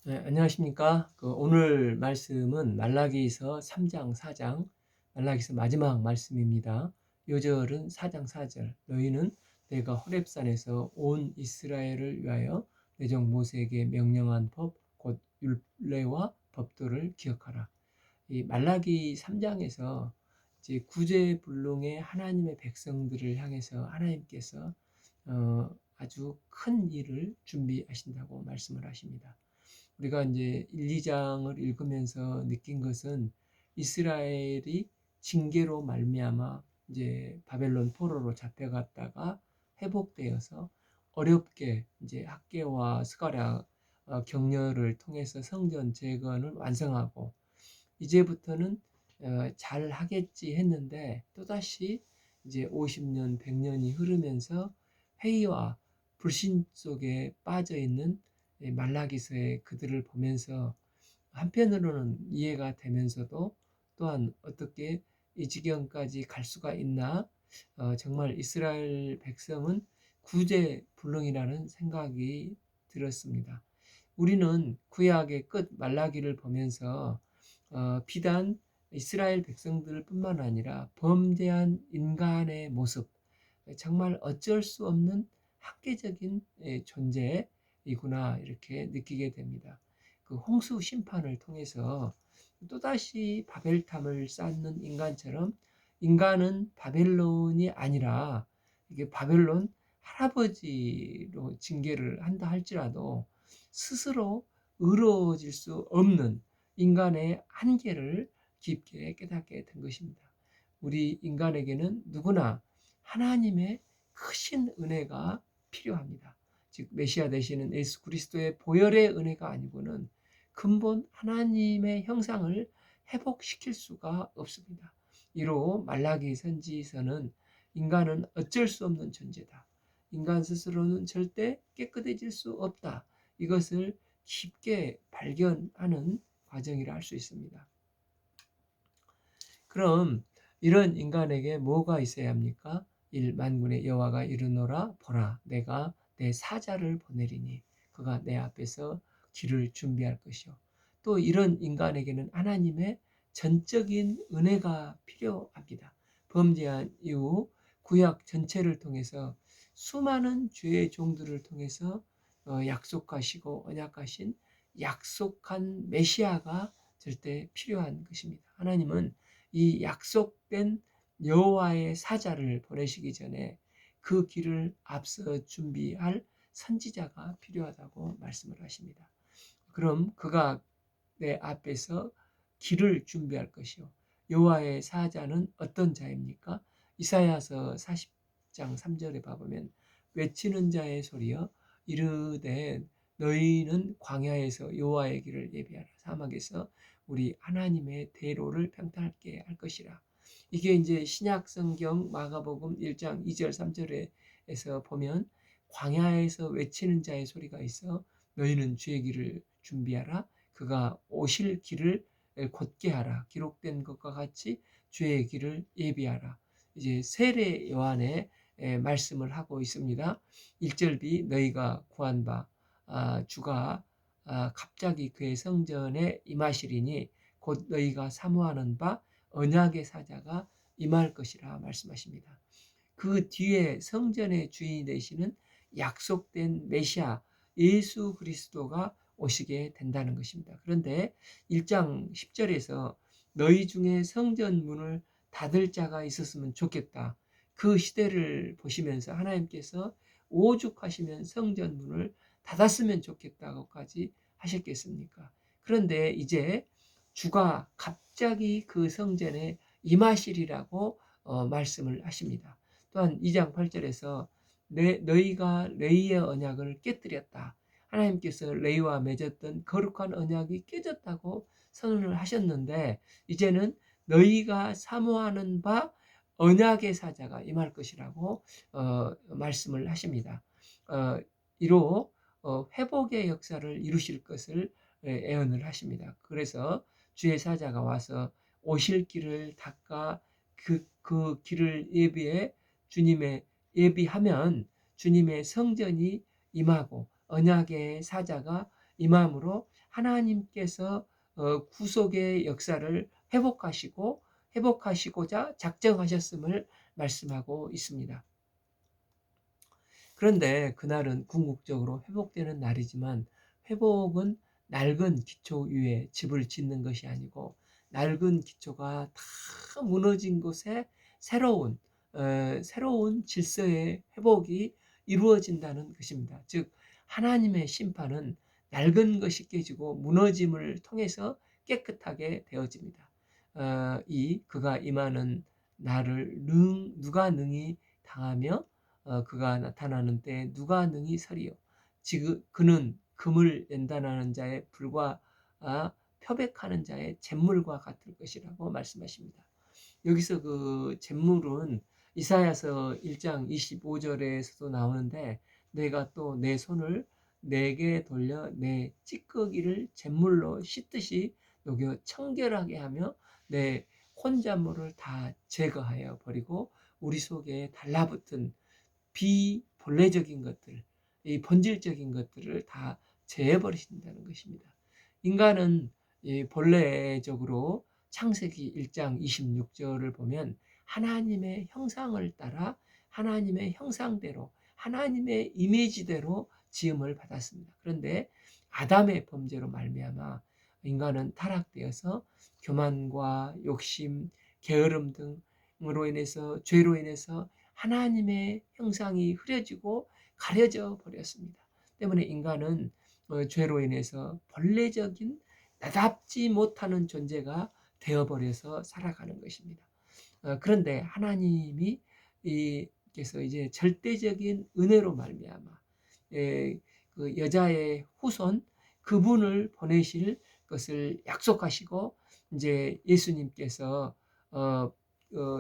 네, 안녕하십니까? 오늘 말씀은 말라기서 3장 4장, 말라기서 마지막 말씀입니다. 요절은 4장 4절. 너희는 내가 호렙산에서 온 이스라엘을 위하여 내 종 모세에게 명령한 법, 곧 율례와 법도를 기억하라. 이 말라기 3장에서 이제 구제불능의 하나님의 백성들을 향해서 하나님께서 아주 큰 일을 준비하신다고 말씀을 하십니다. 우리가 이제 1, 2장을 읽으면서 느낀 것은 이스라엘이 징계로 말미암아 이제 바벨론 포로로 잡혀갔다가 회복되어서 어렵게 이제 학개와 스가랴 격려를 통해서 성전 재건을 완성하고 이제부터는 잘 하겠지 했는데 또다시 이제 50년, 100년이 흐르면서 회의와 불신 속에 빠져 있는 말라기서의 그들을 보면서 한편으로는 이해가 되면서도 또한 어떻게 이 지경까지 갈 수가 있나? 정말 이스라엘 백성은 구제불능이라는 생각이 들었습니다. 우리는 구약의 끝 말라기를 보면서 비단 이스라엘 백성들뿐만 아니라 범죄한 인간의 모습, 정말 어쩔 수 없는 학계적인 존재이구나 이렇게 느끼게 됩니다. 그 홍수 심판을 통해서 또다시 바벨탑을 쌓는 인간처럼 인간은 바벨론이 아니라 이게 바벨론 할아버지로 징계를 한다 할지라도 스스로 의로워질 수 없는 인간의 한계를 깊게 깨닫게 된 것입니다. 우리 인간에게는 누구나 하나님의 크신 은혜가 필요합니다. 즉 메시아 되시는 예수 그리스도의 보혈의 은혜가 아니고는 근본 하나님의 형상을 회복시킬 수가 없습니다. 이로 말라기 선지서는 인간은 어쩔 수 없는 존재다. 인간 스스로는 절대 깨끗해질 수 없다. 이것을 깊게 발견하는 과정이라 할 수 있습니다. 그럼 이런 인간에게 뭐가 있어야 합니까? 1. 만군의 여호와가 이르노라 보라 내가 내 사자를 보내리니 그가 내 앞에서 길을 준비할 것이요. 또 이런 인간에게는 하나님의 전적인 은혜가 필요합니다. 범죄한 이후 구약 전체를 통해서 수많은 죄의 종들을 통해서 약속하시고 언약하신 약속한 메시아가 절대 필요한 것입니다. 하나님은 이 약속된 여호와의 사자를 보내시기 전에 그 길을 앞서 준비할 선지자가 필요하다고 말씀을 하십니다. 그럼 그가 내 앞에서 길을 준비할 것이요. 여호와의 사자는 어떤 자입니까? 이사야서 40장 3절에 봐보면 외치는 자의 소리여 이르되 너희는 광야에서 여호와의 길을 예비하라. 사막에서 우리 하나님의 대로를 평탄하게 할 것이라. 이게 이제 신약 성경 마가복음 1장 2절 3절에서 보면 광야에서 외치는 자의 소리가 있어 너희는 주의 길을 준비하라. 그가 오실 길을 곧게 하라. 기록된 것과 같이 주의 길을 예비하라. 이제 세례 요한의 말씀을 하고 있습니다. 1절비 너희가 구한 바 주가 갑자기 그의 성전에 임하시리니 곧 너희가 사모하는 바 언약의 사자가 임할 것이라 말씀하십니다. 그 뒤에 성전의 주인이 되시는 약속된 메시아 예수 그리스도가 오시게 된다는 것입니다. 그런데 1장 10절에서 너희 중에 성전 문을 닫을 자가 있었으면 좋겠다. 그 시대를 보시면서 하나님께서 오죽하시면 성전 문을 닫았으면 좋겠다고까지 하셨겠습니까? 그런데 이제 주가 갑자기 그 성전에 임하시리라고 말씀을 하십니다. 또한 2장 8절에서 너희가 레위의 언약을 깨뜨렸다. 하나님께서 레위와 맺었던 거룩한 언약이 깨졌다고 선언을 하셨는데 이제는 너희가 사모하는 바 언약의 사자가 임할 것이라고 말씀을 하십니다. 이로 회복의 역사를 이루실 것을 예언을 하십니다. 그래서 주의 사자가 와서 오실 길을 닦아 그 길을 예비해 주님의 예비하면 주님의 성전이 임하고 언약의 사자가 임함으로 하나님께서 구속의 역사를 회복하시고자 작정하셨음을 말씀하고 있습니다. 그런데 그날은 궁극적으로 회복되는 날이지만, 회복은 낡은 기초 위에 집을 짓는 것이 아니고 낡은 기초가 다 무너진 곳에 새로운 질서의 회복이 이루어진다는 것입니다. 즉 하나님의 심판은 낡은 것이 깨지고 무너짐을 통해서 깨끗하게 되어집니다. 그가 임하는 날을 누가 능히 당하며 그가 나타나는 때에 누가 능히 서리요. 지금 그는 금을 연단하는 자의 불과 표백하는 자의 잿물과 같을 것이라고 말씀하십니다. 여기서 그 잿물은 이사야서 1장 25절에서도 나오는데, 내가 또 내 손을 내게 돌려 내 찌꺼기를 잿물로 씻듯이 녹여 청결하게 하며 내 혼잣물을 다 제거하여 버리고 우리 속에 달라붙은 비본래적인 것들, 이 본질적인 것들을 다 제해버리신다는 것입니다. 인간은 본래적으로 창세기 1장 26절을 보면 하나님의 형상을 따라 하나님의 형상대로 하나님의 이미지대로 지음을 받았습니다. 그런데 아담의 범죄로 말미암아 인간은 타락되어서 교만과 욕심, 게으름 등으로 인해서, 죄로 인해서 하나님의 형상이 흐려지고 가려져 버렸습니다. 때문에 인간은 죄로 인해서 본래적인 나답지 못하는 존재가 되어버려서 살아가는 것입니다. 그런데 하나님이 께서 이제 절대적인 은혜로 말미암아 그 여자의 후손 그분을 보내실 것을 약속하시고, 이제 예수님께서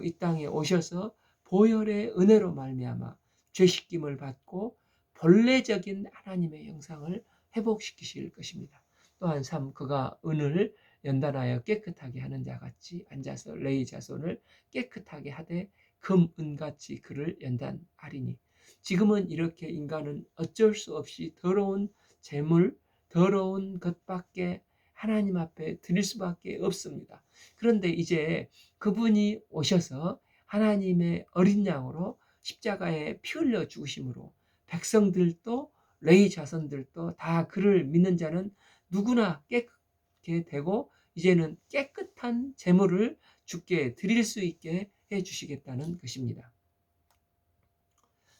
이 땅에 오셔서 보혈의 은혜로 말미암아 죄 씻김을 받고 본래적인 하나님의 형상을 회복시키실 것입니다. 또한 그가 은을 연단하여 깨끗하게 하는 자같이 앉아서 레위 자손을 깨끗하게 하되 금은같이 그를 연단하리니. 지금은 이렇게 인간은 어쩔 수 없이 더러운 재물, 더러운 것밖에 하나님 앞에 드릴 수밖에 없습니다. 그런데 이제 그분이 오셔서 하나님의 어린 양으로 십자가에 피 흘려 죽으심으로 백성들도 레위 자손들도 다 그를 믿는 자는 누구나 깨끗게 되고 이제는 깨끗한 제물을 주께 드릴 수 있게 해 주시겠다는 것입니다.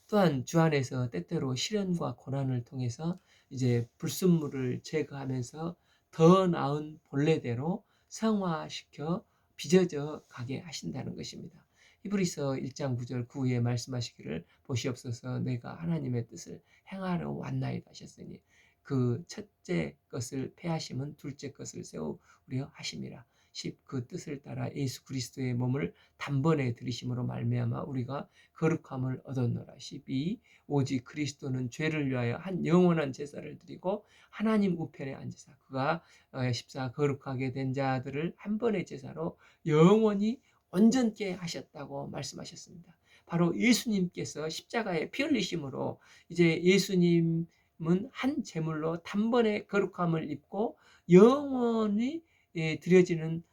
또한 주 안에서 때때로 시련과 고난을 통해서 이제 불순물을 제거하면서 더 나은 본래대로 성화시켜 빚어져 가게 하신다는 것입니다. 히브리서 1장 9절 9에 말씀하시기를 보시옵소서 내가 하나님의 뜻을 행하러 왔나이다 하셨으니 그 첫째 것을 패하심은 둘째 것을 세우려 하심이라. 10. 그 뜻을 따라 예수 그리스도의 몸을 단번에 들이심으로 말미암아 우리가 거룩함을 얻었노라. 12. 오직 그리스도는 죄를 위하여 한 영원한 제사를 드리고 하나님 우편에 앉으사 그가 14. 거룩하게 된 자들을 한 번의 제사로 영원히 온전케 하셨다고 말씀하셨습니다. 바로 예수님께서 십자가에 피 흘리심으로 이제 예수님은 한 제물로 단번에 거룩함을 입고 영원히 드려지는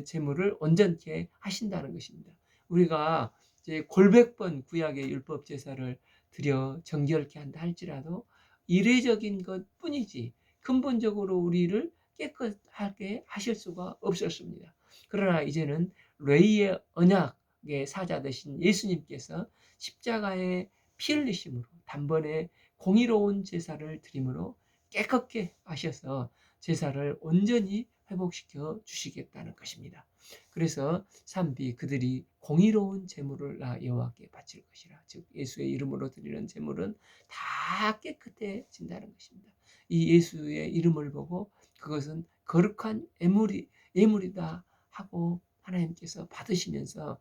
제물을 온전케 하신다는 것입니다. 우리가 이제 골백번 구약의 율법 제사를 드려 정결케 한다 할지라도 이례적인 것뿐이지 근본적으로 우리를 깨끗하게 하실 수가 없었습니다. 그러나 이제는 레위의 언약의 사자 되신 예수님께서 십자가에 피 흘리심으로 단번에 공의로운 제사를 드림으로 깨끗게 하셔서 제사를 온전히 회복시켜 주시겠다는 것입니다. 그래서 3b 그들이 공의로운 제물을 나 여호와께 바칠 것이라. 즉 예수의 이름으로 드리는 제물은 다 깨끗해진다는 것입니다. 이 예수의 이름을 보고 그것은 거룩한 예물이다 하고 하나님께서 받으시면서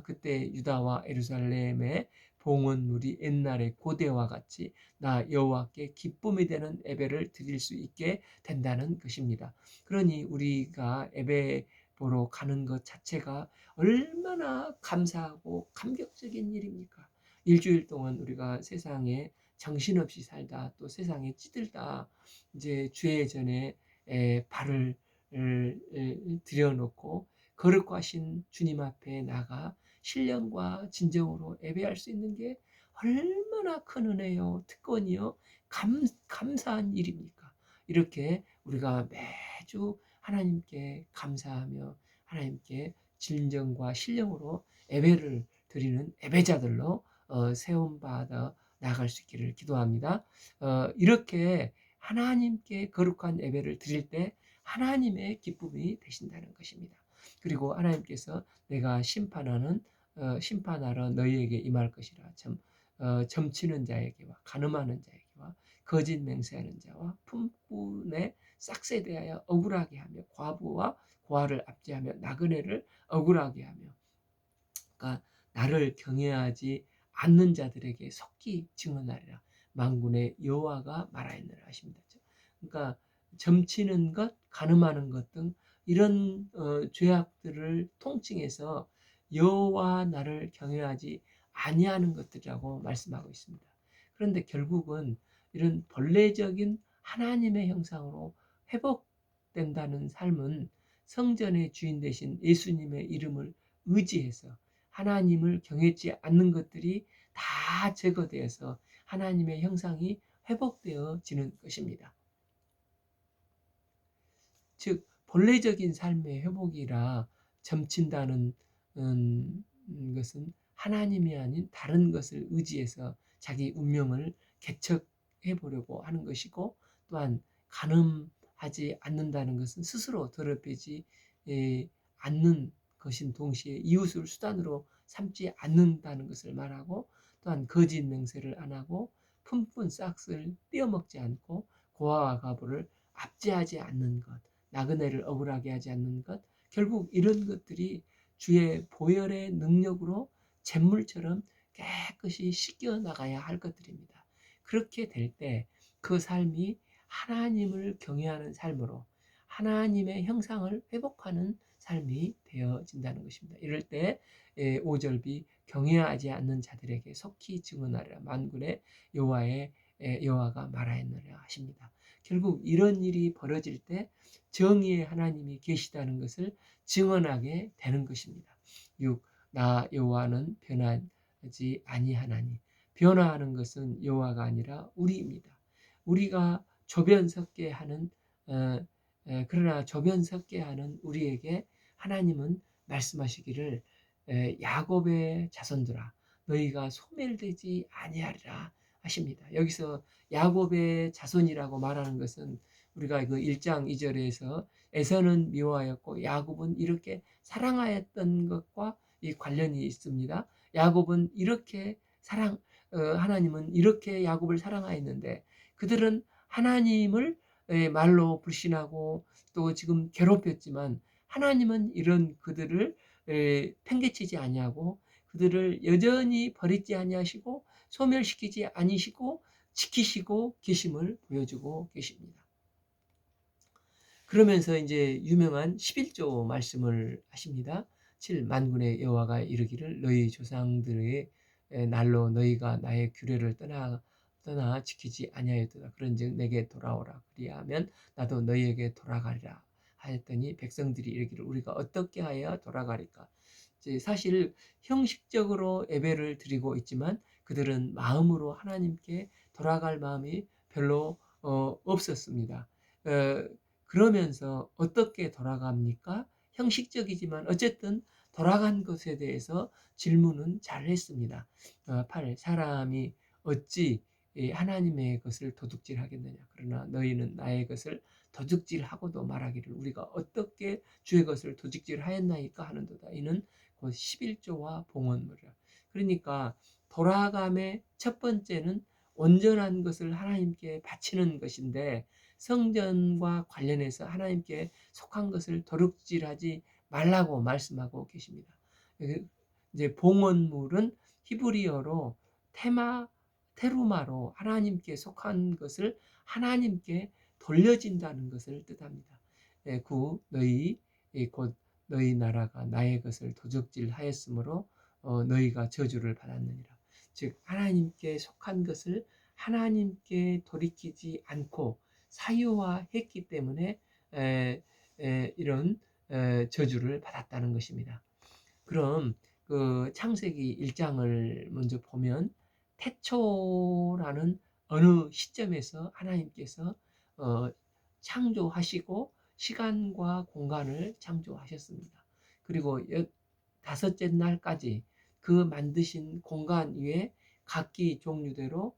그때 유다와 예루살렘의 봉헌물이 옛날의 고대와 같이 나 여호와께 기쁨이 되는 예배를 드릴 수 있게 된다는 것입니다. 그러니 우리가 예배 보러 가는 것 자체가 얼마나 감사하고 감격적인 일입니까? 일주일 동안 우리가 세상에 정신없이 살다 또 세상에 찌들다 이제 주의 전에 발을 들여놓고 거룩하신 주님 앞에 나가 신령과 진정으로 예배할 수 있는 게 얼마나 큰 은혜요, 특권이요, 감사한 일입니까? 이렇게 우리가 매주 하나님께 감사하며 하나님께 진정과 신령으로 예배를 드리는 예배자들로 세움받아 나아갈 수 있기를 기도합니다. 이렇게 하나님께 거룩한 예배를 드릴 때 하나님의 기쁨이 되신다는 것입니다. 그리고 하나님께서 내가 심판하러 너희에게 임할 것이라 점치는 자에게와 간음하는 자에게와 거짓 맹세하는 자와 품꾼의 싹새 대하여 억울하게 하며 과부와 고아를 압제하며 나그네를 억울하게 하며, 그러니까 나를 경외하지 않는 자들에게 속히 증언하리라 만군의 여호와가 말하였느라 하십니다. 그러니까 점치는 것, 간음하는 것 등 이런 죄악들을 통칭해서 여호와 나를 경외하지 아니하는 것들이라고 말씀하고 있습니다. 그런데 결국은 이런 본래적인 하나님의 형상으로 회복된다는 삶은 성전의 주인 되신 예수님의 이름을 의지해서 하나님을 경외치 않는 것들이 다 제거되어서 하나님의 형상이 회복되어지는 것입니다. 즉 본래적인 삶의 회복이라 점친다는 것은 하나님이 아닌 다른 것을 의지해서 자기 운명을 개척해 보려고 하는 것이고, 또한 간음하지 않는다는 것은 스스로 더럽히지 않는 것인 동시에 이웃을 수단으로 삼지 않는다는 것을 말하고, 또한 거짓 맹세를 안 하고 품꾼 싹을 떼어먹지 않고 고아와 과부를 압제하지 않는 것, 나그네를 억울하게 하지 않는 것, 결국 이런 것들이 주의 보혈의 능력으로 잿물처럼 깨끗이 씻겨 나가야 할 것들입니다. 그렇게 될 때 그 삶이 하나님을 경외하는 삶으로 하나님의 형상을 회복하는 삶이 되어진다는 것입니다. 이럴 때 5절비 경외하지 않는 자들에게 속히 증언하리라 만군의 여호와가 말하였느라 하십니다. 결국 이런 일이 벌어질 때 정의의 하나님이 계시다는 것을 증언하게 되는 것입니다. 6. 나 여호와는 변하지 아니하나니. 변화하는 것은 여호와가 아니라 우리입니다. 우리가 조변석게 하는 그러나 조변석게 하는 우리에게 하나님은 말씀하시기를 야곱의 자손들아 너희가 소멸되지 아니하리라 하십니다. 여기서 야곱의 자손이라고 말하는 것은 우리가 그 1장 2절에서 에서는 미워하였고 야곱은 이렇게 사랑하였던 것과 이 관련이 있습니다. 야곱은 이렇게 하나님은 이렇게 야곱을 사랑하였는데 그들은 하나님을 말로 불신하고 또 지금 괴롭혔지만 하나님은 이런 그들을 팽개치지 아니하고 그들을 여전히 버리지 아니하시고 소멸시키지 아니시고 지키시고 계심을 보여주고 계십니다. 그러면서 이제 유명한 11조 말씀을 하십니다. 7. 만군의 여호와가 이르기를 너희 조상들의 날로 너희가 나의 규례를 떠나 지키지 아니하였도다. 그런즉 내게 돌아오라. 그리하면 나도 너희에게 돌아가리라 하였더니 백성들이 이르기를 우리가 어떻게 하여야 돌아가리까? 사실 형식적으로 예배를 드리고 있지만 그들은 마음으로 하나님께 돌아갈 마음이 별로 없었습니다. 그러면서 어떻게 돌아갑니까? 형식적이지만 어쨌든 돌아간 것에 대해서 질문은 잘 했습니다. 8. 사람이 어찌 하나님의 것을 도둑질하겠느냐. 그러나 너희는 나의 것을 도둑질하고도 말하기를 우리가 어떻게 주의 것을 도둑질하였나이까 하는도다. 이는 곧 11조와 봉헌물이라. 그러니까 돌아감의 첫 번째는 온전한 것을 하나님께 바치는 것인데 성전과 관련해서 하나님께 속한 것을 도둑질하지 말라고 말씀하고 계십니다. 이제 봉헌물은 히브리어로 테루마로 하나님께 속한 것을 하나님께 돌려진다는 것을 뜻합니다. 9. 너희 곧 너희 나라가 나의 것을 도적질하였으므로 너희가 저주를 받았느니라. 즉 하나님께 속한 것을 하나님께 돌이키지 않고 사유화했기 때문에 이런 저주를 받았다는 것입니다. 그럼 그 창세기 1장을 먼저 보면 태초라는 어느 시점에서 하나님께서 어, 창조하시고 시간과 공간을 창조하셨습니다. 그리고 다섯째 날까지 그 만드신 공간 위에 각기 종류대로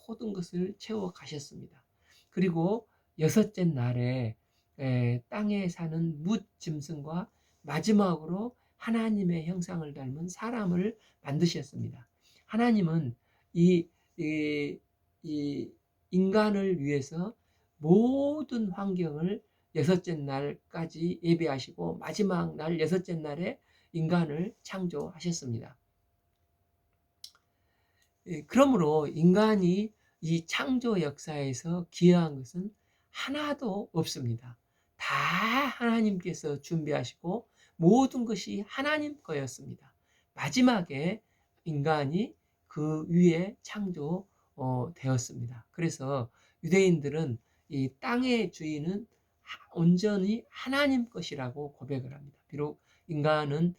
모든 것을 채워 가셨습니다. 그리고 여섯째 날에 땅에 사는 뭇 짐승과 마지막으로 하나님의 형상을 닮은 사람을 만드셨습니다. 하나님은 이, 이, 이 인간을 위해서 모든 환경을 여섯째 날까지 예배하시고 마지막 날 여섯째 날에 인간을 창조하셨습니다. 그러므로 인간이 이 창조 역사에서 기여한 것은 하나도 없습니다. 다 하나님께서 준비하시고 모든 것이 하나님 거였습니다. 마지막에 인간이 그 위에 창조되었습니다. 그래서 유대인들은 이 땅의 주인은 온전히 하나님 것이라고 고백을 합니다. 비록 인간은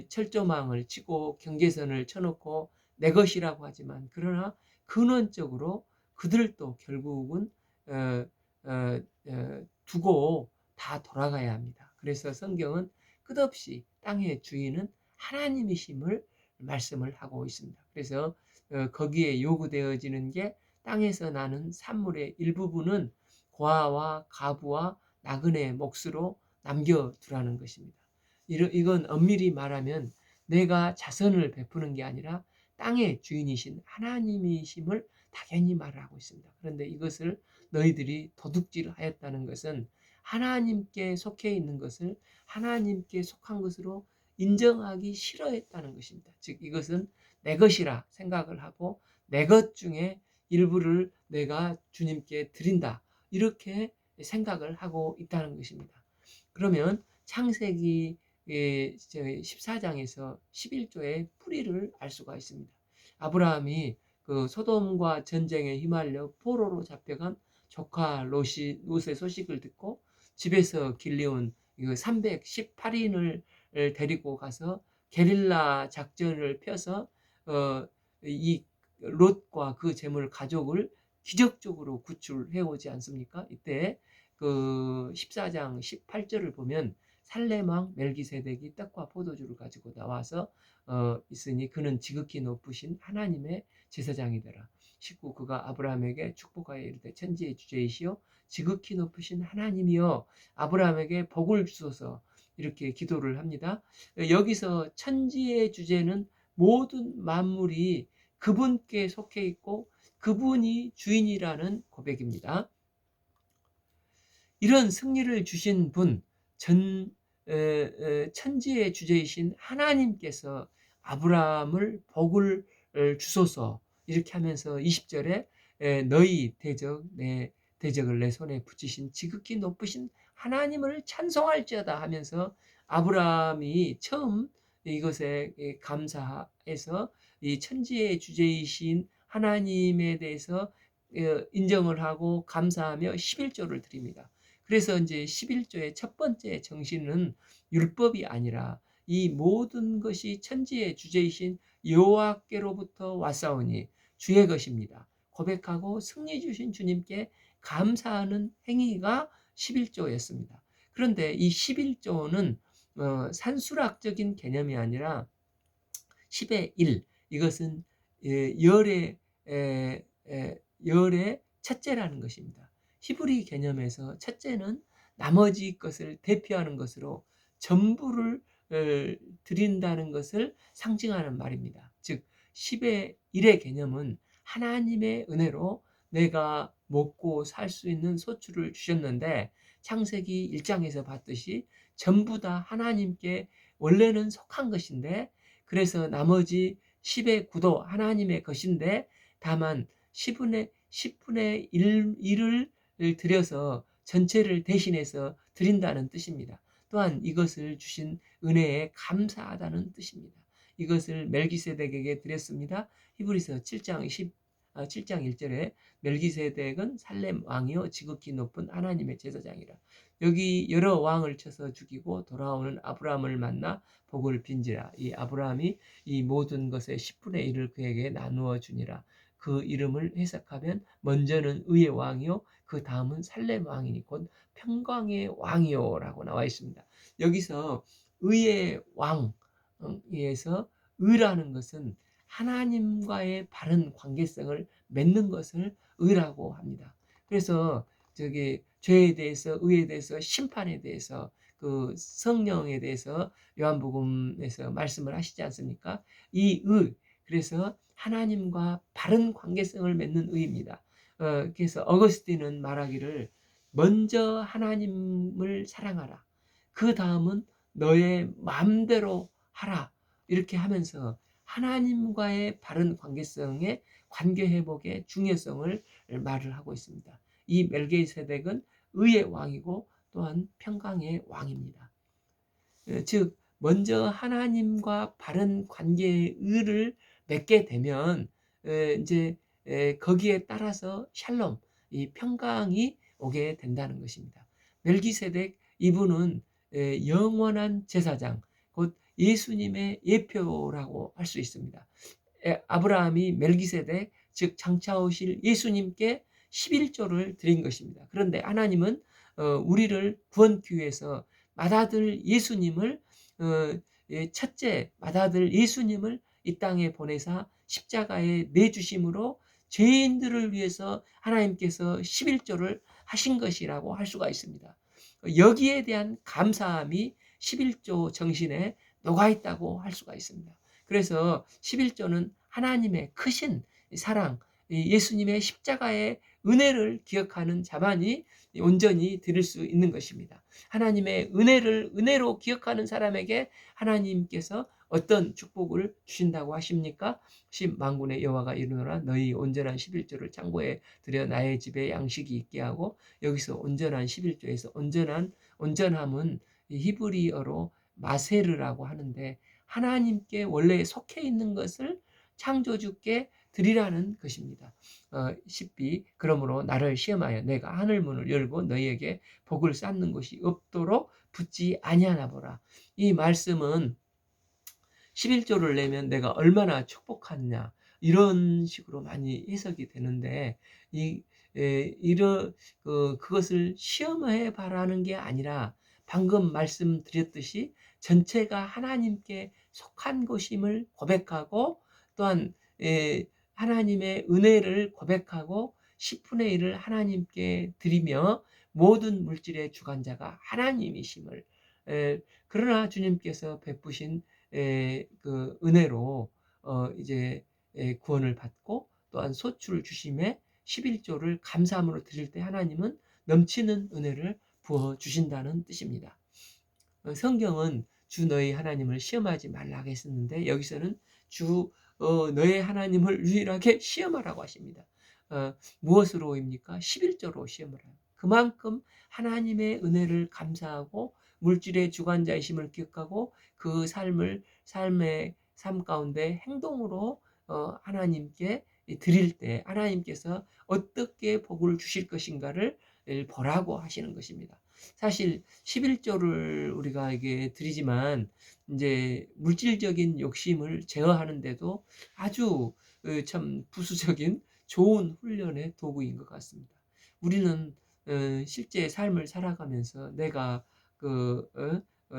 철조망을 치고 경계선을 쳐놓고 내 것이라고 하지만 그러나 근원적으로 그들도 결국은 두고 다 돌아가야 합니다. 그래서 성경은 끝없이 땅의 주인은 하나님이심을 말씀을 하고 있습니다. 그래서 거기에 요구되어지는 게 땅에서 나는 산물의 일부분은 고아와 가부와 나그네의 몫으로 남겨두라는 것입니다. 이건 엄밀히 말하면 내가 자선을 베푸는 게 아니라 땅의 주인이신 하나님이심을 당연히 말하고 있습니다. 그런데 이것을 너희들이 도둑질하였다는 것은 하나님께 속해 있는 것을 하나님께 속한 것으로 인정하기 싫어했다는 것입니다. 즉 이것은 내 것이라 생각을 하고 내 것 중에 일부를 내가 주님께 드린다 이렇게 생각을 하고 있다는 것입니다. 그러면 창세기 14장에서 11조의 뿌리를 알 수가 있습니다. 아브라함이 그 소돔과 전쟁에 휘말려 포로로 잡혀간 조카 롯의 소식을 듣고 집에서 길리온 318인을 데리고 가서 게릴라 작전을 펴서 이 롯과 그 재물 가족을 기적적으로 구출해 오지 않습니까? 이때 그 14장 18절을 보면 살렘왕 멜기세덱이 떡과 포도주를 가지고 나와서 있으니 그는 지극히 높으신 하나님의 제사장이 되라. 19 그가 아브라함에게 축복하여 이르되 천지의 주제이시오 지극히 높으신 하나님이여 아브라함에게 복을 주소서 이렇게 기도를 합니다. 여기서 천지의 주제는 모든 만물이 그분께 속해 있고 그분이 주인이라는 고백입니다. 이런 승리를 주신 분, 천지의 주제이신 하나님께서 아브라함을 복을 주소서 이렇게 하면서 20절에 너희 대적 내 대적을 내 손에 붙이신 지극히 높으신 하나님을 찬송할지어다 하면서 아브라함이 처음 이것에 감사해서 이 천지의 주제이신 하나님에 대해서 인정을 하고 감사하며 11조를 드립니다. 그래서 이제 11조의 첫 번째 정신은 율법이 아니라 이 모든 것이 천지의 주제이신 여호와께로부터 왔사오니 주의 것입니다. 고백하고 승리 주신 주님께 감사하는 행위가 11조였습니다. 그런데 이 11조는 산수학적인 개념이 아니라 10의 1 이것은 열의 첫째라는 것입니다. 히브리 개념에서 첫째는 나머지 것을 대표하는 것으로 전부를 드린다는 것을 상징하는 말입니다. 즉 10의 1의 개념은 하나님의 은혜로 내가 먹고 살 수 있는 소출을 주셨는데 창세기 1장에서 봤듯이 전부 다 하나님께 원래는 속한 것인데 그래서 나머지 10의 9도 하나님의 것인데 다만 10분의 1을 들여서 전체를 대신해서 드린다는 뜻입니다. 또한 이것을 주신 은혜에 감사하다는 뜻입니다. 이것을 멜기세덱에게 드렸습니다. 히브리서 7장 7장 1절에 멜기세덱은 살렘 왕이요 지극히 높은 하나님의 제사장이라. 여기 여러 왕을 쳐서 죽이고 돌아오는 아브라함을 만나 복을 빈지라. 이 아브라함이 이 모든 것의 10분의 1을 그에게 나누어 주니라. 그 이름을 해석하면 먼저는 의의 왕이요 그 다음은 살렘 왕이니 곧 평강의 왕이요라고 나와 있습니다. 여기서 의의 왕에서 의라는 것은 하나님과의 바른 관계성을 맺는 것을 의라고 합니다. 그래서 저기 죄에 대해서, 의에 대해서, 심판에 대해서, 그 성령에 대해서 요한복음에서 말씀을 하시지 않습니까? 이 의, 그래서 하나님과 바른 관계성을 맺는 의입니다. 그래서 어거스틴은 말하기를 먼저 하나님을 사랑하라. 그 다음은 너의 마음대로 하라. 이렇게 하면서 하나님과의 바른 관계성의 관계 회복의 중요성을 말을 하고 있습니다. 이 멜기세덱은 의의 왕이고 또한 평강의 왕입니다. 즉 먼저 하나님과 바른 관계의 의를 맺게 되면 이제 거기에 따라서 샬롬, 이 평강이 오게 된다는 것입니다. 멜기세덱 이분은 영원한 제사장, 곧 예수님의 예표라고 할 수 있습니다. 아브라함이 멜기세덱, 즉 장차 오실 예수님께 11조를 드린 것입니다. 그런데 하나님은 우리를 구원기 위해서 맏아들 예수님을 첫째 맏아들 예수님을 이 땅에 보내사 십자가에 내주심으로 죄인들을 위해서 하나님께서 11조를 하신 것이라고 할 수가 있습니다. 여기에 대한 감사함이 11조 정신에 녹아 있다고 할 수가 있습니다. 그래서 11조는 하나님의 크신 사랑, 예수님의 십자가의 은혜를 기억하는 자만이 온전히 드릴 수 있는 것입니다. 하나님의 은혜를 은혜로 기억하는 사람에게 하나님께서 어떤 축복을 주신다고 하십니까? 만군의 여호와가 이르노라 너희 온전한 11조를 창고에 들여 나의 집에 양식이 있게 하고. 여기서 온전한 11조에서 온전함은 히브리어로 마세르라고 하는데 하나님께 원래 속해 있는 것을 창조주께 드리라는 것입니다. 10비 그러므로 나를 시험하여 내가 하늘 문을 열고 너희에게 복을 쌓는 것이 없도록 붙지 아니하나 보라. 이 말씀은 11조를 내면 내가 얼마나 축복하느냐 이런 식으로 많이 해석이 되는데 그것을 시험해 봐라는 게 아니라 방금 말씀드렸듯이 전체가 하나님께 속한 것임을 고백하고 또한 하나님의 은혜를 고백하고 10분의 1을 하나님께 드리며 모든 물질의 주관자가 하나님이심을 그러나 주님께서 베푸신 그 은혜로 이제 구원을 받고 또한 소출을 주심에 11조를 감사함으로 드릴 때 하나님은 넘치는 은혜를 부어 주신다는 뜻입니다. 성경은 주 너희 하나님을 시험하지 말라고 했었는데 여기서는 주 너의 하나님을 유일하게 시험하라고 하십니다. 무엇으로입니까? 11조로 시험을 해요. 그만큼 하나님의 은혜를 감사하고 물질의 주관자이심을 기억하고 그 삶의 삶 가운데 행동으로 하나님께 드릴 때 하나님께서 어떻게 복을 주실 것인가를 보라고 하시는 것입니다. 사실 11조를 우리가 이게 드리지만 이제 물질적인 욕심을 제어하는데도 아주 참 부수적인 좋은 훈련의 도구인 것 같습니다. 우리는 실제 삶을 살아가면서 내가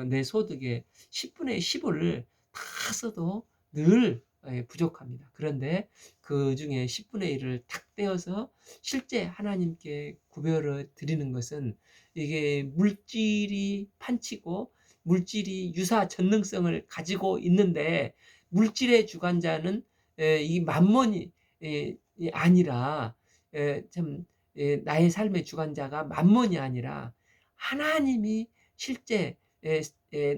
내 소득의 10분의 10을 다 써도 늘 부족합니다. 그런데 그 중에 10분의 1을 탁 떼어서 실제 하나님께 구별을 드리는 것은 이게 물질이 판치고 물질이 유사 전능성을 가지고 있는데 물질의 주관자는 이 만몬이 아니라 참 나의 삶의 주관자가 만몬이 아니라 하나님이 실제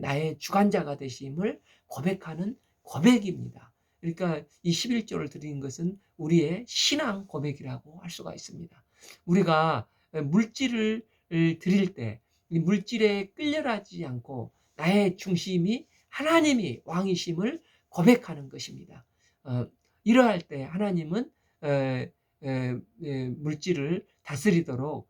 나의 주관자가 되심을 고백하는 고백입니다. 그러니까 이 11조를 드리는 것은 우리의 신앙 고백이라고 할 수가 있습니다. 우리가 물질을 드릴 때 이 물질에 끌려가지 않고 나의 중심이 하나님이 왕이심을 고백하는 것입니다. 이러할 때 하나님은 물질을 다스리도록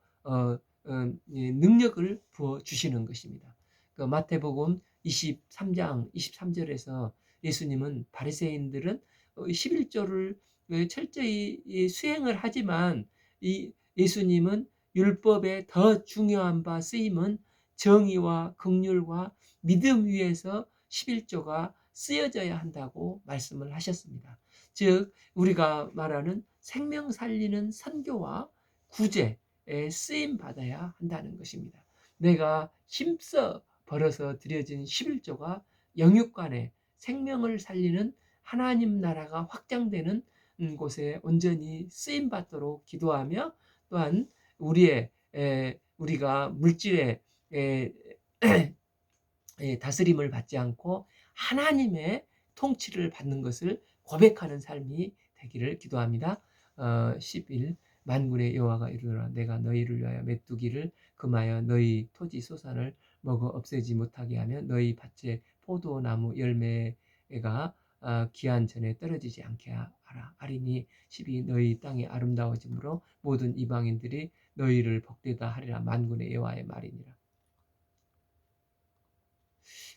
능력을 부어 주시는 것입니다. 그 마태복음 23장 23절에서 예수님은 바리새인들은 11조를 철저히 수행을 하지만 이 예수님은 율법의 더 중요한 바 쓰임은 정의와 긍휼과 믿음 위에서 11조가 쓰여져야 한다고 말씀을 하셨습니다. 즉 우리가 말하는 생명 살리는 선교와 구제에 쓰임 받아야 한다는 것입니다. 내가 힘써 벌어서 드려진 11조가 영육간에 생명을 살리는 하나님 나라가 확장되는 곳에 온전히 쓰임 받도록 기도하며 또한 우리가 물질의 다스림을 받지 않고 하나님의 통치를 받는 것을 고백하는 삶이 되기를 기도합니다. 11 만군의 여호와가 이르노라 내가 너희를 위하여 메뚜기를 금하여 너희 토지 소산을 먹어 없애지 못하게 하며 너희 밭에 포도나무 열매가 기한 전에 떨어지지 않게 하라 하리니 12 너희 땅이 아름다워짐으로 모든 이방인들이 너희를 복되다 하리라 만군의 여호와의 말이니라.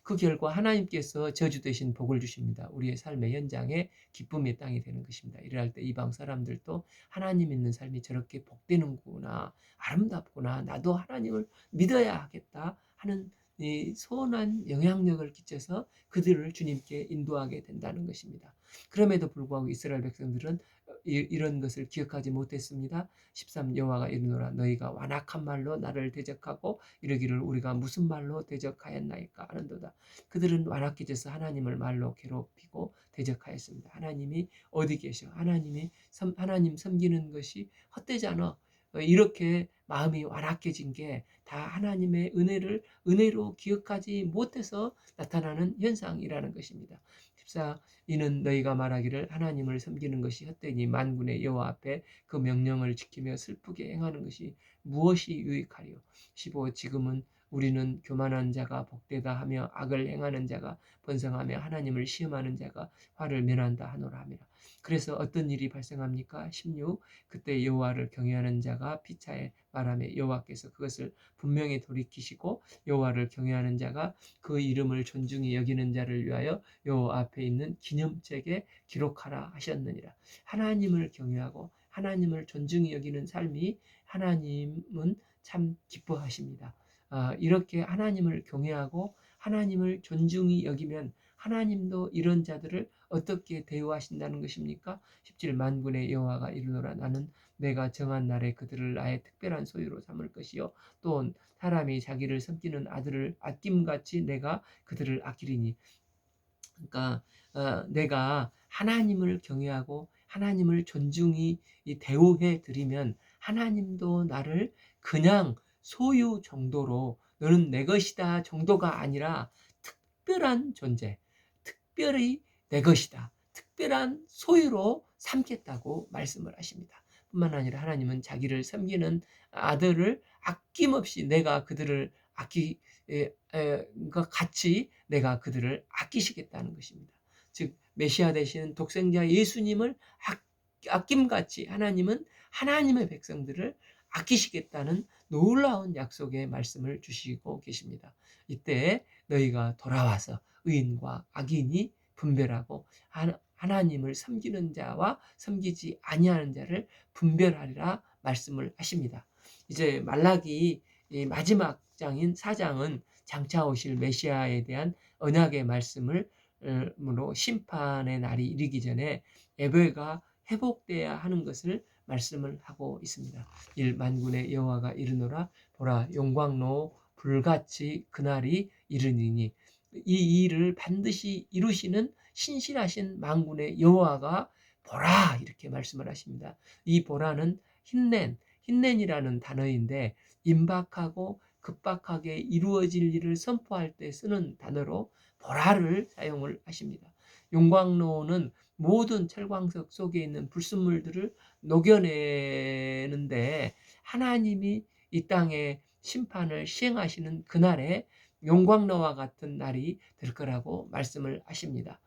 그 결과 하나님께서 저주 대신 복을 주십니다. 우리의 삶의 현장에 기쁨의 땅이 되는 것입니다. 이럴 때 이방 사람들도 하나님 있는 삶이 저렇게 복되는구나, 아름답구나, 나도 하나님을 믿어야 하겠다 하는 이 선한 영향력을 끼쳐서 그들을 주님께 인도하게 된다는 것입니다. 그럼에도 불구하고 이스라엘 백성들은 이런 것을 기억하지 못했습니다. 13 여호와가 이르노라 너희가 완악한 말로 나를 대적하고 이르기를 우리가 무슨 말로 대적하였나이까 하는도다. 그들은 완악해져서 하나님을 말로 괴롭히고 대적하였습니다. 하나님이 어디 계셔? 하나님 섬기는 것이 헛되잖아. 이렇게 마음이 완악해진 게 다 하나님의 은혜로 기억하지 못해서 나타나는 현상이라는 것입니다. 14 이는 너희가 말하기를 하나님을 섬기는 것이 헛되니 만군의 여호와 앞에 그 명령을 지키며 슬프게 행하는 것이 무엇이 유익하리요. 15 지금은 우리는 교만한 자가 복되다 하며 악을 행하는 자가 번성하며 하나님을 시험하는 자가 화를 면한다 하노라 하며 그래서 어떤 일이 발생합니까? 16 그때 여호와를 경외하는 자가 피차에 말하며 여호와께서 그것을 분명히 돌이키시고 여호와를 경외하는 자가 그 이름을 존중히 여기는 자를 위하여 여호와 앞에 있는 기념책에 기록하라 하셨느니라. 하나님을 경외하고 하나님을 존중히 여기는 삶이 하나님은 참 기뻐하십니다. 이렇게 하나님을 경외하고 하나님을 존중히 여기면 하나님도 이런 자들을 어떻게 대우하신다는 것입니까? 17 만군의 여호와가 이르노라 나는 내가 정한 날에 그들을 나의 특별한 소유로 삼을 것이요 또 사람이 자기를 섬기는 아들을 아낌같이 내가 그들을 아끼리니 그러니까 내가 하나님을 경외하고 하나님을 존중히 대우해 드리면 하나님도 나를 그냥 소유 정도로 너는 내 것이다 정도가 아니라 특별한 존재, 특별히 내 것이다, 특별한 소유로 삼겠다고 말씀을 하십니다. 뿐만 아니라 하나님은 자기를 섬기는 아들을 아낌없이 내가 그들을 같이 내가 그들을 아끼시겠다는 것입니다. 즉 메시아 되시는 독생자 예수님을 아낌같이 하나님은 하나님의 백성들을 아끼시겠다는 놀라운 약속의 말씀을 주시고 계십니다. 이때 너희가 돌아와서 의인과 악인이 분별하고 하나님을 섬기는 자와 섬기지 아니하는 자를 분별하리라 말씀을 하십니다. 이제 말라기 마지막 장인 4장은 장차 오실 메시아에 대한 언약의 말씀으로 심판의 날이 이르기 전에 예배가 회복돼야 하는 것을 말씀을 하고 있습니다. 만군의 여호와가 이르노라 보라 용광로 불같이 그날이 이르니니 이 일을 반드시 이루시는 신실하신 만군의 여호와가 보라 이렇게 말씀을 하십니다. 이 보라는 힌넨이라는 단어인데 임박하고 급박하게 이루어질 일을 선포할 때 쓰는 단어로 보라를 사용을 하십니다. 용광로는 모든 철광석 속에 있는 불순물들을 녹여내는데 하나님이 이 땅에 심판을 시행하시는 그날에 용광로와 같은 날이 될 거라고 말씀을 하십니다.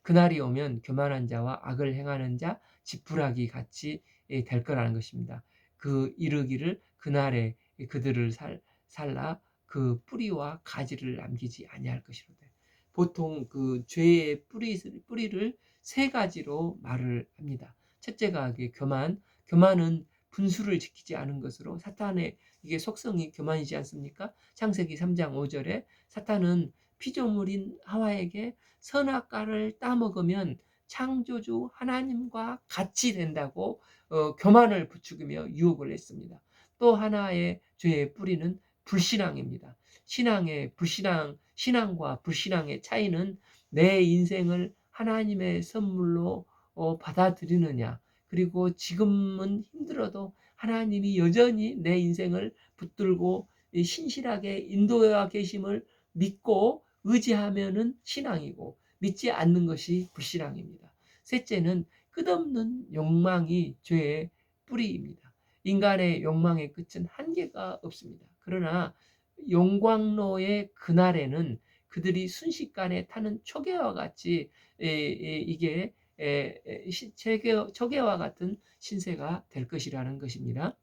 그날이 오면 교만한 자와 악을 행하는 자 지푸라기 같이 될 거라는 것입니다. 그 이르기를 그날에 그들을 살라 그 뿌리와 가지를 남기지 아니할 것이로되. 보통 그 죄의 뿌리를 세 가지로 말을 합니다. 첫째가 교만, 교만은 분수를 지키지 않은 것으로 사탄의 이게 속성이 교만이지 않습니까? 창세기 3장 5절에 사탄은 피조물인 하와에게 선악과를 따먹으면 창조주 하나님과 같이 된다고 교만을 부추기며 유혹을 했습니다. 또 하나의 죄의 뿌리는 불신앙입니다. 신앙과 불신앙의 차이는 내 인생을 하나님의 선물로 받아들이느냐, 그리고 지금은 힘들어도 하나님이 여전히 내 인생을 붙들고 신실하게 인도해 계심을 믿고 의지하면은 신앙이고, 믿지 않는 것이 불신앙입니다. 셋째는 끝없는 욕망이 죄의 뿌리입니다. 인간의 욕망의 끝은 한계가 없습니다. 그러나 용광로의 그날에는 그들이 순식간에 타는 초계와 같이 이게 초계와 같은 신세가 될 것이라는 것입니다.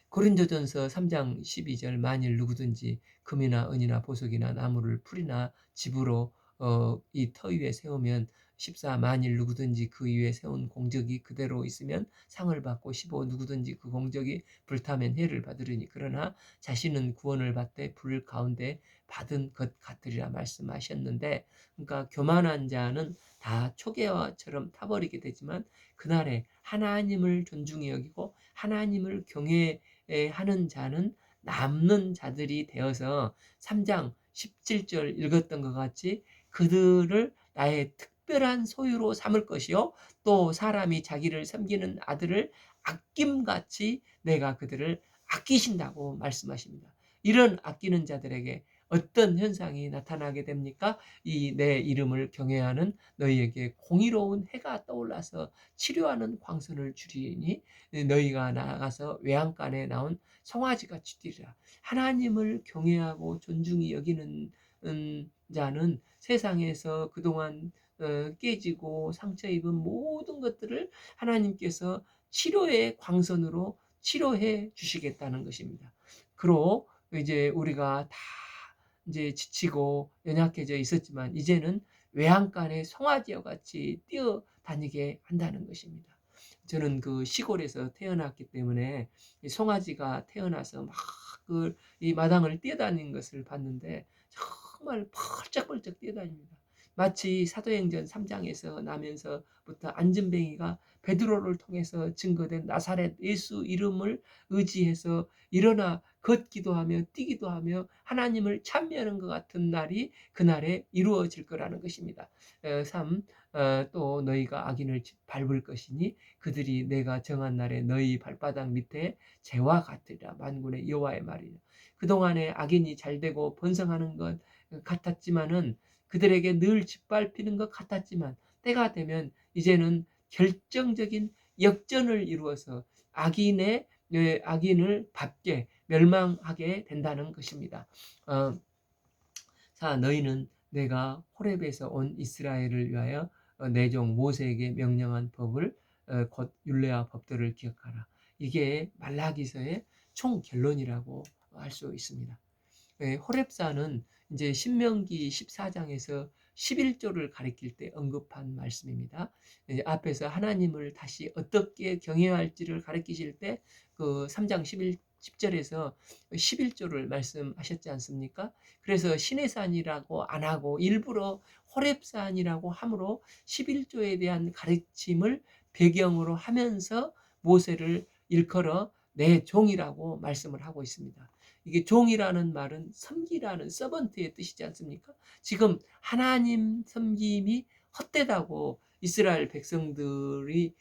고린도전서 3장 12절 만일 누구든지 금이나 은이나 보석이나 나무를 풀이나 집으로 이 터 위에 세우면 14 만일 누구든지 그 위에 세운 공적이 그대로 있으면 상을 받고 15 누구든지 그 공적이 불타면 해를 받으리니 그러나 자신은 구원을 받되 불 가운데 받은 것 같으리라 말씀하셨는데, 그러니까 교만한 자는 다 초계와처럼 타버리게 되지만 그날에 하나님을 존중히 여기고 하나님을 경외하는 자는 남는 자들이 되어서 3장 17절 읽었던 것 같이 그들을 나의 특별한 소유로 삼을 것이요 또 사람이 자기를 섬기는 아들을 아낌같이 내가 그들을 아끼신다고 말씀하십니다. 이런 아끼는 자들에게 어떤 현상이 나타나게 됩니까? 이 내 이름을 경외하는 너희에게 공의로운 해가 떠올라서 치료하는 광선을 주리니 너희가 나아가서 외양간에 나온 송아지같이 뛰리라. 하나님을 경외하고 존중히 여기는 자는 세상에서 그동안 깨지고 상처 입은 모든 것들을 하나님께서 치료의 광선으로 치료해 주시겠다는 것입니다. 그로 이제 우리가 다 이제 지치고 연약해져 있었지만 이제는 외양간에 송아지와 같이 뛰어다니게 한다는 것입니다. 저는 그 시골에서 태어났기 때문에 송아지가 태어나서 막 이 마당을 뛰어다니는 것을 봤는데 정말 펄쩍펄쩍 뛰어다닙니다. 마치 사도행전 3장에서 나면서부터 안전뱅이가 베드로를 통해서 증거된 나사렛 예수 이름을 의지해서 일어나 걷기도 하며 뛰기도 하며 하나님을 찬미하는 것 같은 날이 그날에 이루어질 거라는 것입니다. 3. 또 너희가 악인을 밟을 것이니 그들이 내가 정한 날에 너희 발바닥 밑에 재와 같으리라. 만군의 여호와의 말이라. 그동안에 악인이 잘되고 번성하는 것 같았지만은 그들에게 늘 짓밟히는 것 같았지만 때가 되면 이제는 결정적인 역전을 이루어서 악인을 밟게 멸망하게 된다는 것입니다. 자, 너희는 내가 호렙에서 온 이스라엘을 위하여 내 종 모세에게 명령한 법을 곧 율례와 법도를 기억하라. 이게 말라기서의 총 결론이라고 할 수 있습니다. 호렙산은 이제 신명기 14장에서 11조를 가리킬 때 언급한 말씀입니다. 앞에서 하나님을 다시 어떻게 경외해야 할지를 가리키실 때 그 3장 10절에서 11조를 말씀하셨지 않습니까? 그래서 신의 산이라고 안 하고 일부러 호렙산이라고 함으로 11조에 대한 가르침을 배경으로 하면서 모세를 일컬어 내 종이라고 말씀을 하고 있습니다. 이게 종이라는 말은 섬기라는 서번트의 뜻이지 않습니까? 지금 하나님 섬김이 헛되다고 이스라엘 백성들이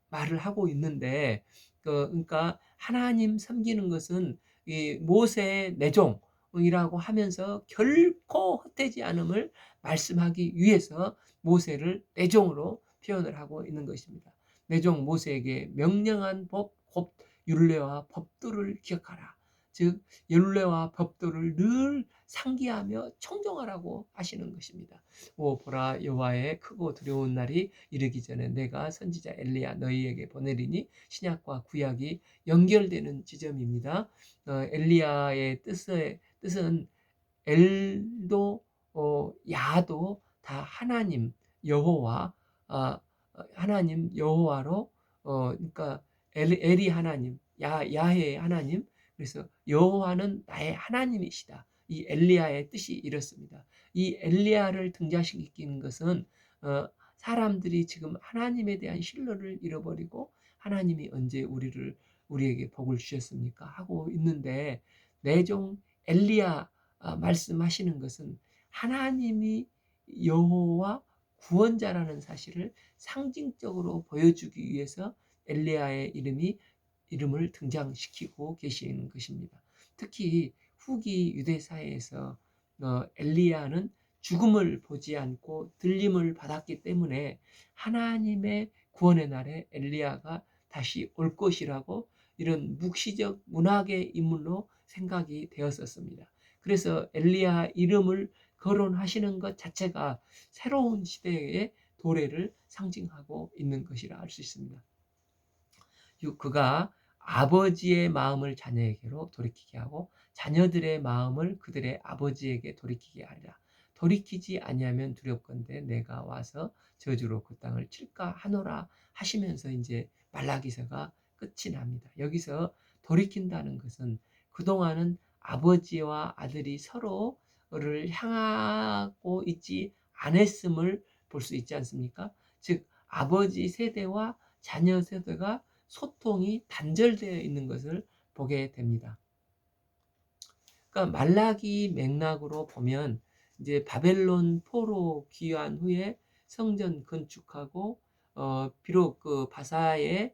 말을 하고 있는데, 그러니까 하나님 섬기는 것은 이 모세의 내종이라고 하면서 결코 헛되지 않음을 말씀하기 위해서 모세를 내종으로 표현을 하고 있는 것입니다. 내종 모세에게 명령한 법, 곧 율례와 법도를 기억하라. 즉 율례와 법도를 늘 상기하며 청종하라고 하시는 것입니다. 오 보라 여호와의 크고 두려운 날이 이르기 전에 내가 선지자 엘리야 너희에게 보내리니 신약과 구약이 연결되는 지점입니다. 엘리야의 뜻은 엘도 야도 다 하나님 여호와 하나님 여호와로 그러니까 엘이 하나님 야훼의 하나님 그래서 여호와는 나의 하나님이시다. 이 엘리야의 뜻이 이렇습니다. 이 엘리야를 등장시키는 것은 사람들이 지금 하나님에 대한 신뢰를 잃어버리고 하나님이 언제 우리에게 복을 주셨습니까? 하고 있는데 내 종 엘리야 말씀하시는 것은 하나님이 여호와 구원자라는 사실을 상징적으로 보여주기 위해서 엘리야의 이름을 등장시키고 계시는 것입니다. 특히 후기 유대 사회에서 엘리야는 죽음을 보지 않고 들림을 받았기 때문에 하나님의 구원의 날에 엘리야가 다시 올 것이라고 이런 묵시적 문학의 인물로 생각이 되었었습니다. 그래서 엘리야 이름을 거론하시는 것 자체가 새로운 시대의 도래를 상징하고 있는 것이라 할 수 있습니다. 그가 아버지의 마음을 자녀에게로 돌이키게 하고 자녀들의 마음을 그들의 아버지에게 돌이키게 하리라. 돌이키지 아니하면 두렵건대 내가 와서 저주로 그 땅을 칠까 하노라 하시면서 이제 말라기서가 끝이 납니다. 여기서 돌이킨다는 것은 그동안은 아버지와 아들이 서로를 향하고 있지 않았음을 볼 수 있지 않습니까? 즉 아버지 세대와 자녀 세대가 소통이 단절되어 있는 것을 보게 됩니다. 그러니까 말라기 맥락으로 보면 이제 바벨론 포로 귀환 후에 성전 건축하고 비록 그 바사의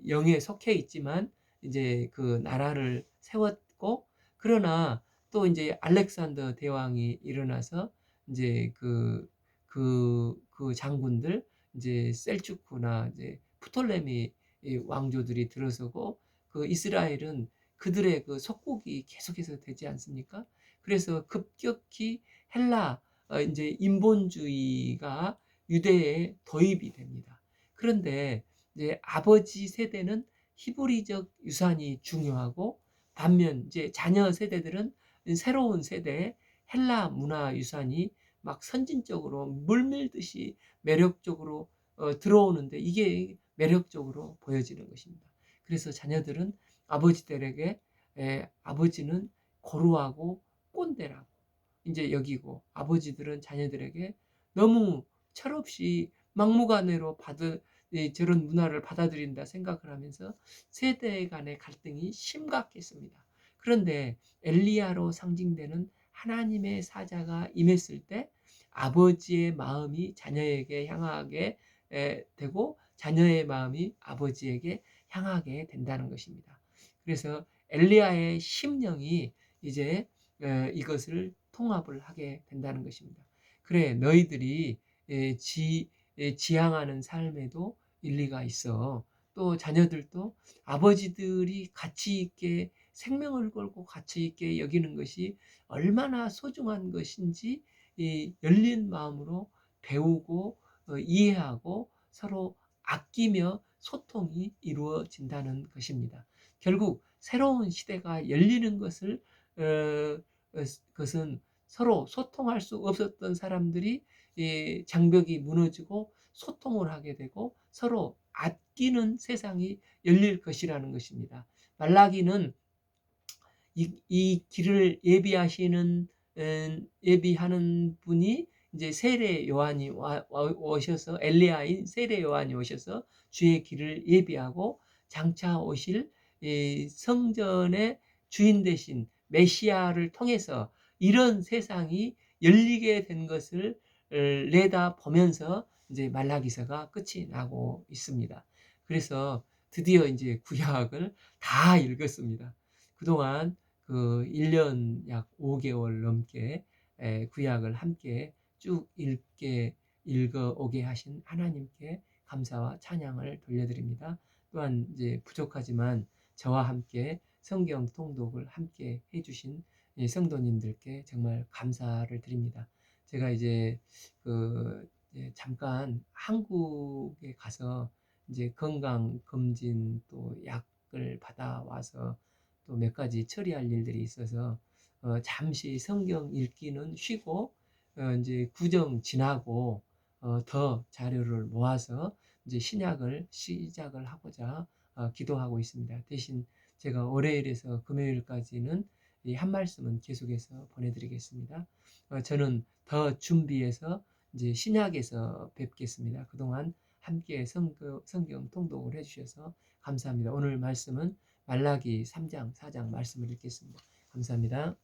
영에 속해 있지만 이제 그 나라를 세웠고 그러나 또 이제 알렉산더 대왕이 일어나서 이제 그 장군들 이제 셀주크나 이제 프톨레미 왕조들이 들어서고 그 이스라엘은 그들의 그 속국이 계속해서 되지 않습니까? 그래서 급격히 헬라 이제 인본주의가 유대에 도입이 됩니다. 그런데 이제 아버지 세대는 히브리적 유산이 중요하고 반면 이제 자녀 세대들은 새로운 세대의 헬라 문화 유산이 막 선진적으로 물밀듯이 매력적으로 들어오는데 이게 매력적으로 보여지는 것입니다. 그래서 자녀들은 아버지들에게 아버지는 고루하고 꼰대라고 이제 여기고 아버지들은 자녀들에게 너무 철없이 막무가내로 저런 문화를 받아들인다 생각을 하면서 세대 간의 갈등이 심각했습니다. 그런데 엘리야로 상징되는 하나님의 사자가 임했을 때 아버지의 마음이 자녀에게 향하게 되고 자녀의 마음이 아버지에게 향하게 된다는 것입니다. 그래서 엘리야의 심령이 이제 이것을 통합을 하게 된다는 것입니다. 그래 너희들이 지향하는 삶에도 일리가 있어. 또 자녀들도 아버지들이 가치 있게 생명을 걸고 가치 있게 여기는 것이 얼마나 소중한 것인지 열린 마음으로 배우고 이해하고 서로 아끼며 소통이 이루어진다는 것입니다. 결국 새로운 시대가 열리는 것은 서로 소통할 수 없었던 사람들이 장벽이 무너지고 소통을 하게 되고 서로 아끼는 세상이 열릴 것이라는 것입니다. 말라기는 이 길을 예비하는 분이 이제 세례 요한이 오셔서 엘리야인 세례 요한이 오셔서 주의 길을 예비하고 장차 오실 성전의 주인 되신 메시아를 통해서 이런 세상이 열리게 된 것을 내다 보면서 이제 말라기서가 끝이 나고 있습니다. 그래서 드디어 이제 구약을 다 읽었습니다. 그동안 그 1년 약 5개월 넘게 구약을 함께 쭉 읽어 오게 하신 하나님께 감사와 찬양을 돌려드립니다. 또한 이제 부족하지만 저와 함께 성경 통독을 함께 해 주신 이 성도님들께 정말 감사를 드립니다. 제가 이제 이제 잠깐 한국에 가서 이제 건강 검진 또 약을 받아와서 또 몇 가지 처리할 일들이 있어서 잠시 성경 읽기는 쉬고 이제 구정 지나고 더 자료를 모아서 이제 신약을 시작을 하고자 기도하고 있습니다. 대신 제가 월요일에서 금요일까지는 이 한 말씀은 계속해서 보내드리겠습니다. 저는 더 준비해서 이제 신약에서 뵙겠습니다. 그동안 함께 성경 통독을 해주셔서 감사합니다. 오늘 말씀은 말라기 3장, 4장 말씀을 읽겠습니다. 감사합니다.